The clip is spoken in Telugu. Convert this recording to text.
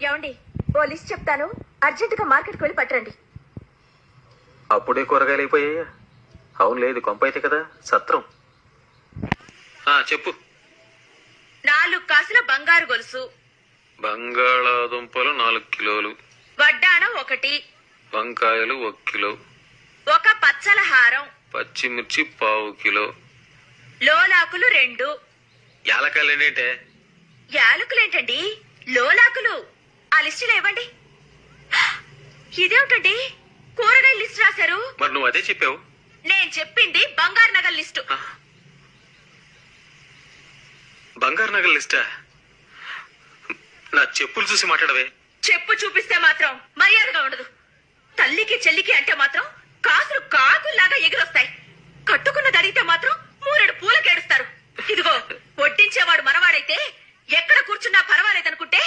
ఏమండి, ఓ లిస్ట్ చెప్తాను, అర్జెంటుగా మార్కెట్కి వెళ్ళి పట్టరండి. అప్పుడే కూరగాయలు అయిపోయాయా? అవును, లేదు కొంప అయితే కదా సత్రం. చెప్పు. 4 కాసుల బంగారు గొలుసు, బంగాళాదుంపలు 4 కిలోలు, వడ్డాణం 1, వంకాయలు 1 కిలో, 1 పచ్చల హారం, పచ్చిమిర్చి 1/4 కిలో, లోలాకులు 2. యాలకాయలు ఏంటంటే? యాలకులేంటండి, లోలాకులు. ఆ లిస్టులో ఇవ్వండి. ఇదేమిటండి, కూరగాయల లిస్ట్ రాశారు? మరి నువ్వు అదే చెప్పావు. నేను చెప్పింది బంగారు నగల లిస్టు. బంగారు నగల లిస్టా? నా చెప్పులు చూసి మాట్లాడవే. చెప్పు చూపిస్తే మాత్రం మర్యాదగా ఉండదు. తల్లికి చెల్లికి అంటే మాత్రం కాసులు కాకుల్లాగా ఎగిరొస్తాయి. కట్టుకున్నది అడిగితే మాత్రం 3 పూలకేడుస్తారు. ఇదిగో, వడ్డించేవాడు మనవాడైతే ఎక్కడ కూర్చున్నా పర్వాలేదనుకుంటే